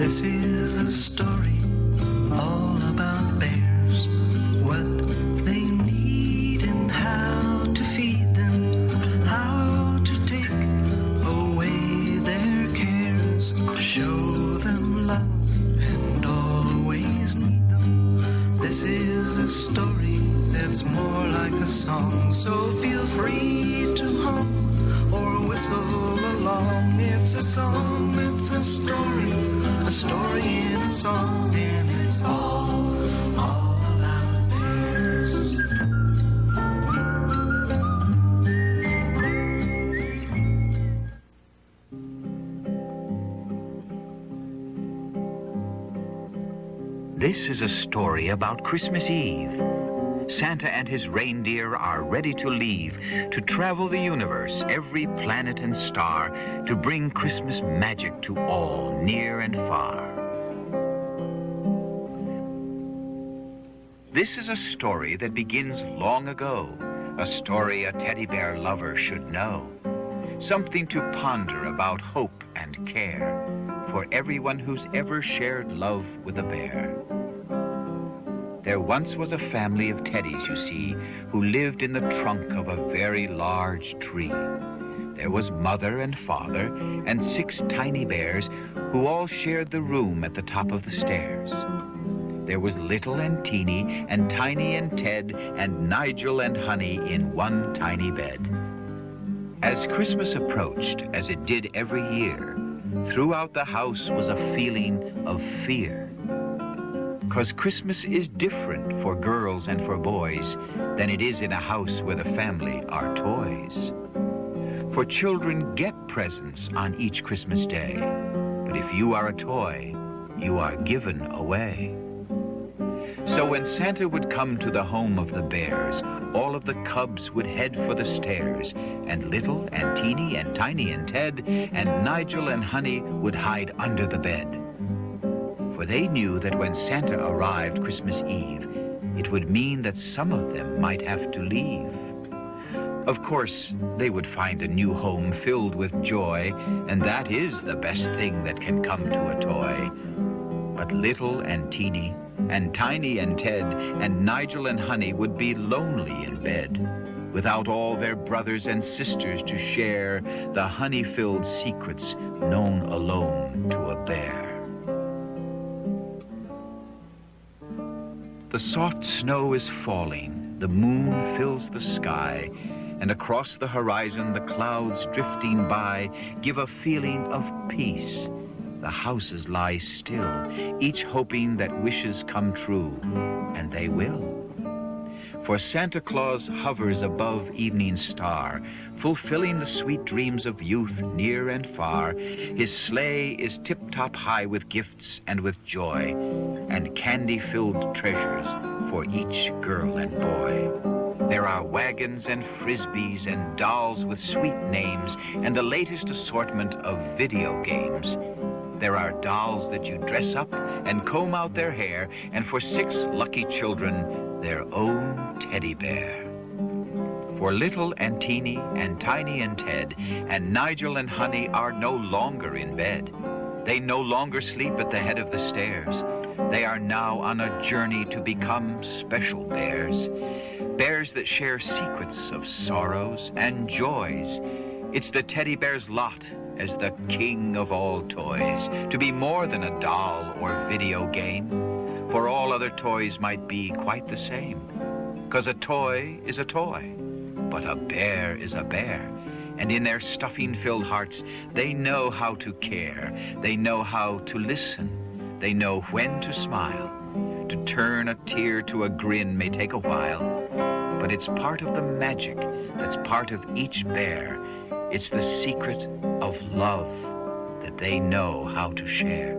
This is a story all about bears, what they need and how to feed them, how to take away their cares, to show them love and always need them. This is a story that's more like a song, so feel free to hum or whistle along. It's a song, it's a story in a song, and it's all about bears. This is a story about Christmas Eve. Santa and his reindeer are ready to leave, to travel the universe, every planet and star, to bring Christmas magic to all, near and far. This is a story that begins long ago, a story a teddy bear lover should know, something to ponder about hope and care for everyone who's ever shared love with a bear. There once was a family of teddies, you see, who lived in the trunk of a very large tree. There was mother and father and 6 tiny bears who all shared the room at the top of the stairs. There was Little and Teeny and Tiny and Ted and Nigel and Honey in one tiny bed. As Christmas approached, as it did every year, throughout the house was a feeling of fear. 'Cause Christmas is different for girls and for boys than it is in a house where the family are toys. For children get presents on each Christmas day, but if you are a toy, you are given away. So when Santa would come to the home of the bears, all of the cubs would head for the stairs, and Little and Teeny and Tiny and Ted and Nigel and Honey would hide under the bed. For they knew that when Santa arrived Christmas Eve, it would mean that some of them might have to leave. Of course, they would find a new home filled with joy, and that is the best thing that can come to a toy. But Little and Teeny and Tiny and Ted and Nigel and Honey would be lonely in bed, without all their brothers and sisters to share the honey-filled secrets known alone to a bear. The soft snow is falling, the moon fills the sky, and across the horizon the clouds drifting by give a feeling of peace. The houses lie still, each hoping that wishes come true, and they will. For Santa Claus hovers above evening star, fulfilling the sweet dreams of youth near and far. His sleigh is tip-top high with gifts and with joy, and candy-filled treasures for each girl and boy. There are wagons and frisbees and dolls with sweet names and the latest assortment of video games. There are dolls that you dress up and comb out their hair, and for 6 lucky children, their own teddy bear. For Little and Teeny and Tiny and Ted and Nigel and Honey are no longer in bed. They no longer sleep at the head of the stairs. They are now on a journey to become special bears. Bears that share secrets of sorrows and joys. It's the teddy bear's lot as the king of all toys to be more than a doll or video game. For all other toys might be quite the same. 'Cause a toy is a toy, but a bear is a bear. And in their stuffing-filled hearts, they know how to care. They know how to listen. They know when to smile. To turn a tear to a grin may take a while, but it's part of the magic that's part of each bear. It's the secret of love that they know how to share.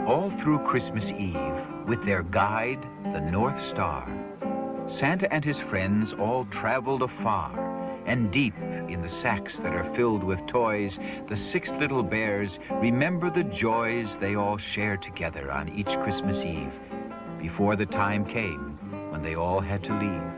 All through Christmas Eve, with their guide, the North Star, Santa and his friends all traveled afar, and deep in the sacks that are filled with toys, the 6 little bears remember the joys they all shared together on each Christmas Eve, before the time came when they all had to leave.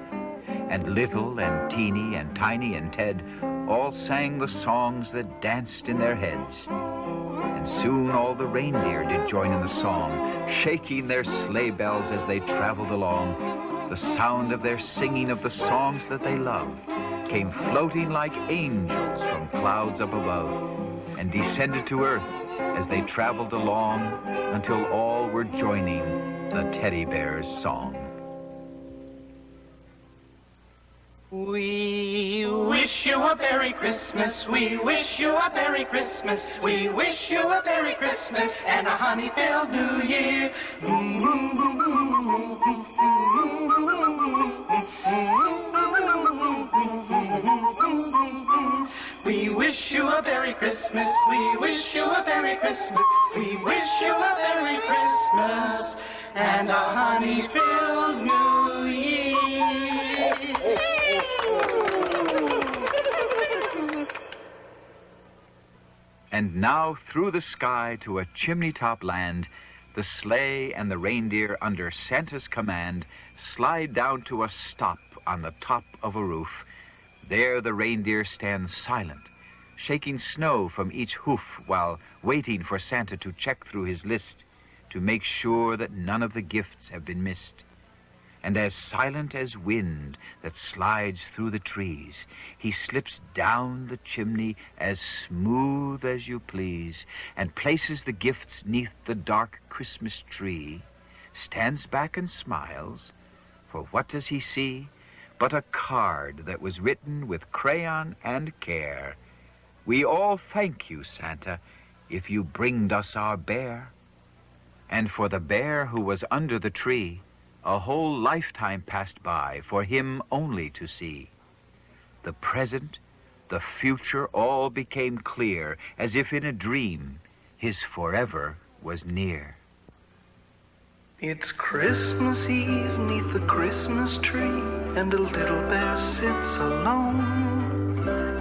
And Little and Teeny and Tiny and Ted all sang the songs that danced in their heads. And soon all the reindeer did join in the song, shaking their sleigh bells as they traveled along. The sound of their singing of the songs that they loved came floating like angels from clouds up above and descended to earth as they traveled along until all were joining the teddy bear's song. We wish you a Merry Christmas. We wish you a Merry Christmas. We wish you a Merry Christmas and a honey-filled New Year. We wish you a Merry Christmas. We wish you a Merry Christmas. We wish you a Merry Christmas and a honey-filled New Year. And now through the sky to a chimney-top land, the sleigh and the reindeer under Santa's command slide down to a stop on the top of a roof. There the reindeer stand silent, shaking snow from each hoof while waiting for Santa to check through his list to make sure that none of the gifts have been missed. And as silent as wind that slides through the trees, he slips down the chimney as smooth as you please, and places the gifts 'neath the dark Christmas tree, stands back and smiles, for what does he see but a card that was written with crayon and care? "We all thank you, Santa, if you bringed us our bear." And for the bear who was under the tree, a whole lifetime passed by for him only to see. The present, the future, all became clear, as if in a dream. His forever was near. It's Christmas Eve 'neath the Christmas tree, and a little bear sits alone.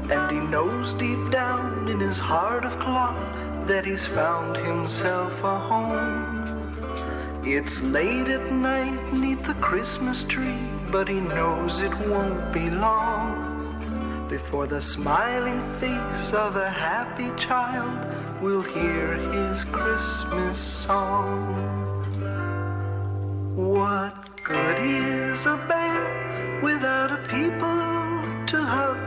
And he knows deep down in his heart of cloth that he's found himself a home. It's late at night 'neath the Christmas tree, but he knows it won't be long before the smiling face of a happy child will hear his Christmas song. What good is a bear without a people to hug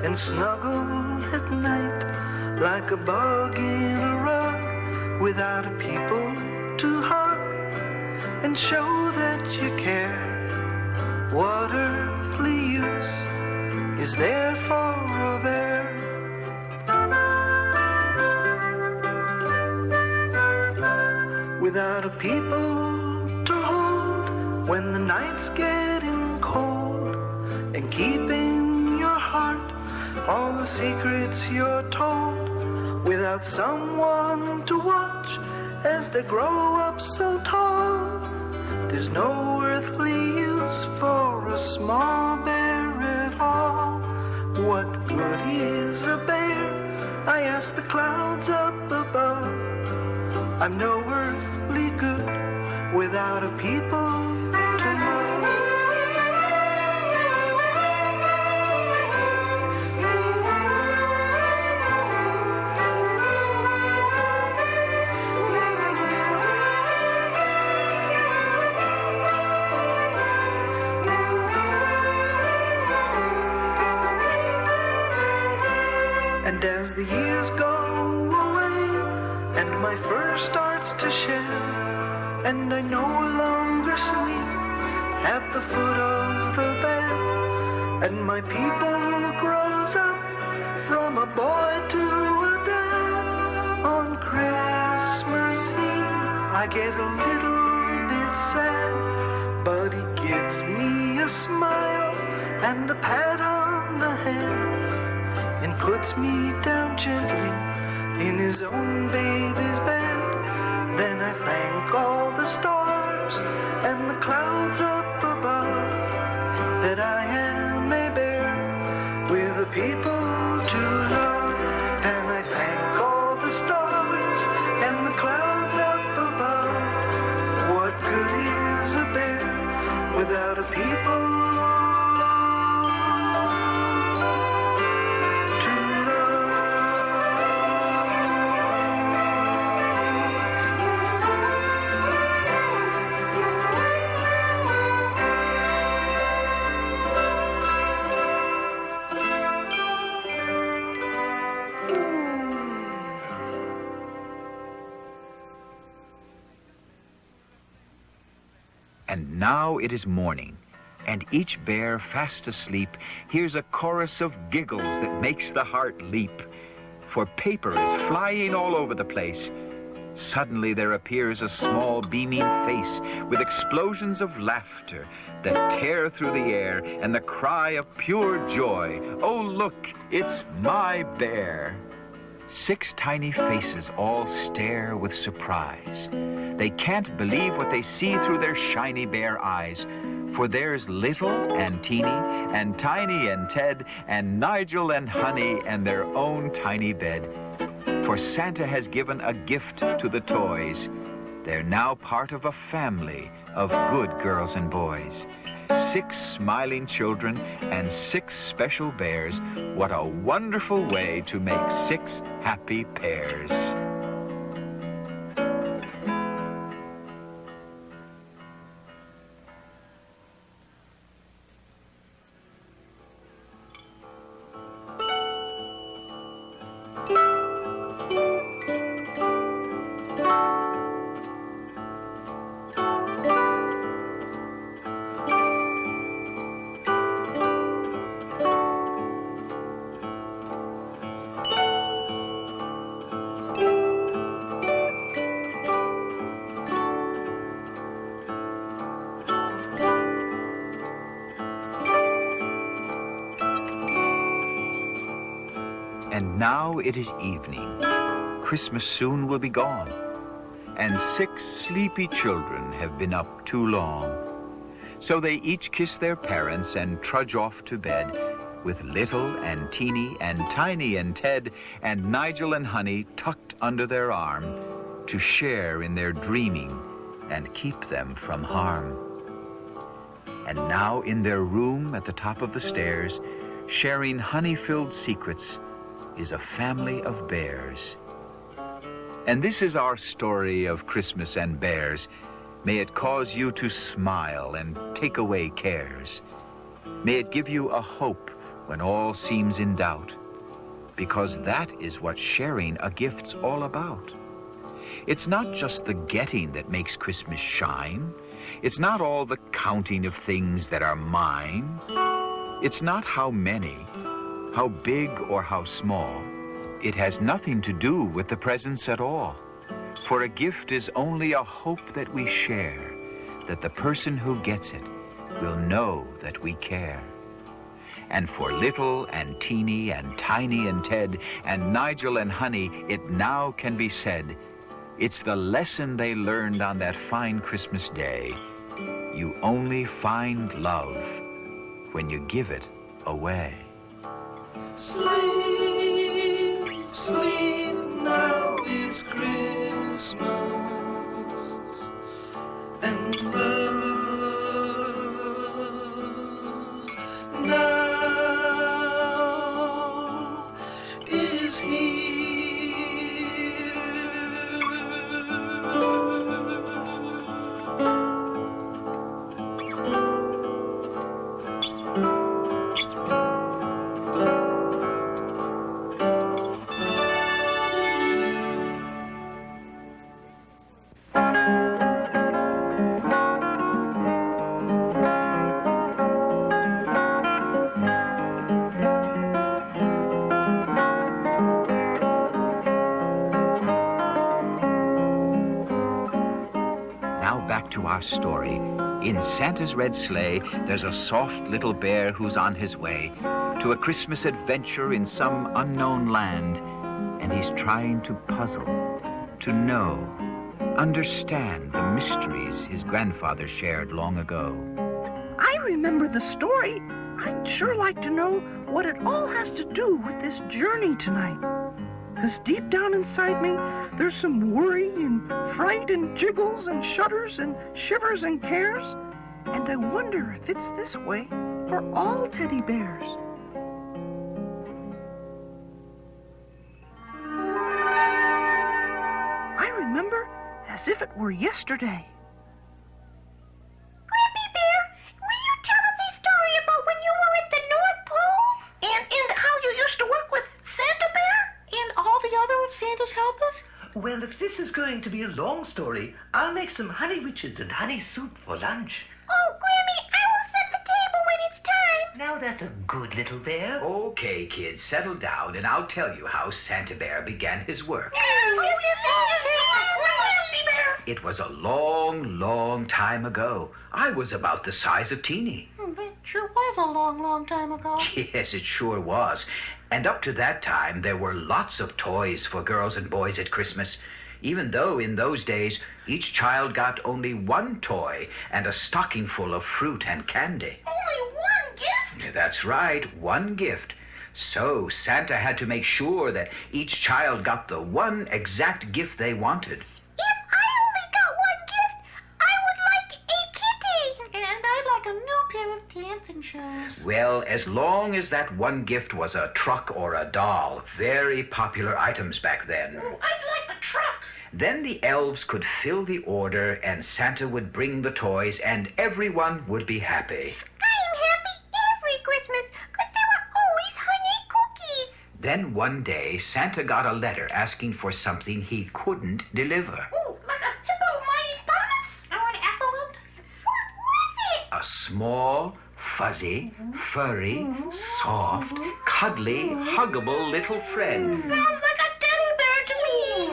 and snuggle at night like a bug in a rug, without a people to hug and show that you care? What earthly use is there for a bear? Without a people to hold when the night's getting cold, and keep in your heart all the secrets you're told, without someone to watch as they grow up so tall, there's no earthly use for a small bear at all. What good is a bear? I ask the clouds up above. I'm no earthly good without a people to love. And as the years go away and my fur starts to shed, and I no longer sleep at the foot of the bed, and my people grows up from a boy to a dad, on Christmas Eve I get a little bit sad, but he gives me a smile and a pat on the head, and puts me down gently in his own baby's bed. Then I thank all the stars and the clouds up above that I am a bear with a people to love. And I thank all the stars and the clouds up above. What good is a bear without a people And now it is morning, and each bear fast asleep hears a chorus of giggles that makes the heart leap. For paper is flying all over the place. Suddenly there appears a small beaming face with explosions of laughter that tear through the air and the cry of pure joy. Oh, look, it's my bear. 6 tiny faces all stare with surprise. They can't believe what they see through their shiny bear eyes. For there's Little and Teeny and Tiny and Ted and Nigel and Honey and their own tiny bed. For Santa has given a gift to the toys. They're now part of a family of good girls and boys. 6 smiling children and 6 special bears. What a wonderful way to make 6 happy pairs. And now it is evening. Christmas soon will be gone, and 6 sleepy children have been up too long. So they each kiss their parents and trudge off to bed, with Little and Teeny and Tiny and Ted and Nigel and Honey tucked under their arm to share in their dreaming and keep them from harm. And now in their room at the top of the stairs, sharing honey-filled secrets, is a family of bears. And this is our story of Christmas and bears. May it cause you to smile and take away cares. May it give you a hope when all seems in doubt, because that is what sharing a gift's all about. It's not just the getting that makes Christmas shine. It's not all the counting of things that are mine. It's not how many, how big or how small. It has nothing to do with the presents at all. For a gift is only a hope that we share, that the person who gets it will know that we care. And for Little and Teeny and Tiny and Ted and Nigel and Honey, it now can be said, it's the lesson they learned on that fine Christmas day. You only find love when you give it away. Sleep, sleep, now it's Christmas, and love now is here. To our story. In Santa's red sleigh, there's a soft little bear who's on his way to a Christmas adventure in some unknown land, and he's trying to puzzle, to know, understand the mysteries his grandfather shared long ago. I remember the story. I'd sure like to know what it all has to do with this journey tonight. 'Cause deep down inside me, there's some worry and fright and jiggles and shudders and shivers and cares. And I wonder if it's this way for all teddy bears. I remember as if it were yesterday. Grampy Bear, will you tell us a story about when you were at the North Pole? And how you used to work with Santa Bear? And all the other of Santa's helpers? Well, if this is going to be a long story, I'll make some honey witches and honey soup for lunch. Oh, Grammy, I will set the table when it's time. Now that's a good little bear. Okay, kids, settle down, and I'll tell you how Santa Bear began his work. It was a long, long time ago. I was about the size of Teeny. That sure was a long, long time ago. Yes, it sure was. And up to that time, there were lots of toys for girls and boys at Christmas, even though in those days each child got only one toy and a stocking full of fruit and candy. Only one gift? That's right, one gift. So Santa had to make sure that each child got the one exact gift they wanted. If I only got one gift, I would like a kitty. And I'd like a new pair of dancing shoes. Well, as long as that one gift was a truck or a doll, very popular items back then. I'd like the truck. Then the elves could fill the order and Santa would bring the toys and everyone would be happy. I am happy every Christmas because there were always honey cookies. Then one day, Santa got a letter asking for something he couldn't deliver. Oh, like a hippopotamus? Or an excellent? What was it? A small, fuzzy, furry, soft, cuddly, huggable little friend. Sounds like a teddy bear to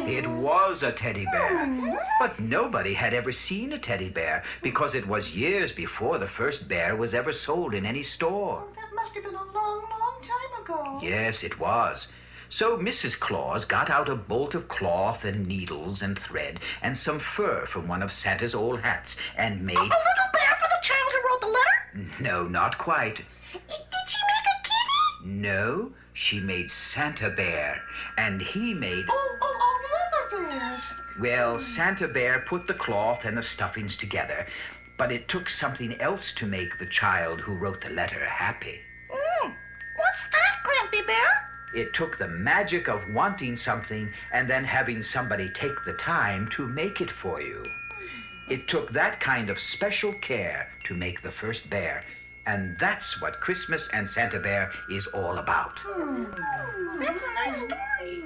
me. It was a teddy bear, but nobody had ever seen a teddy bear because it was years before the first bear was ever sold in any store. That must have been a long, long time ago. Yes, it was. So Mrs. Claus got out a bolt of cloth and needles and thread and some fur from one of Santa's old hats and made... A little bear for the child who wrote the letter? No, not quite. Did she make a kitty? No, she made Santa Bear, and he made... Oh, the other bears. Well, Santa Bear put the cloth and the stuffings together, but it took something else to make the child who wrote the letter happy. What's that, Grampy Bear? It took the magic of wanting something and then having somebody take the time to make it for you. It took that kind of special care to make the first bear, and that's what Christmas and Santa Bear is all about. That's a nice story.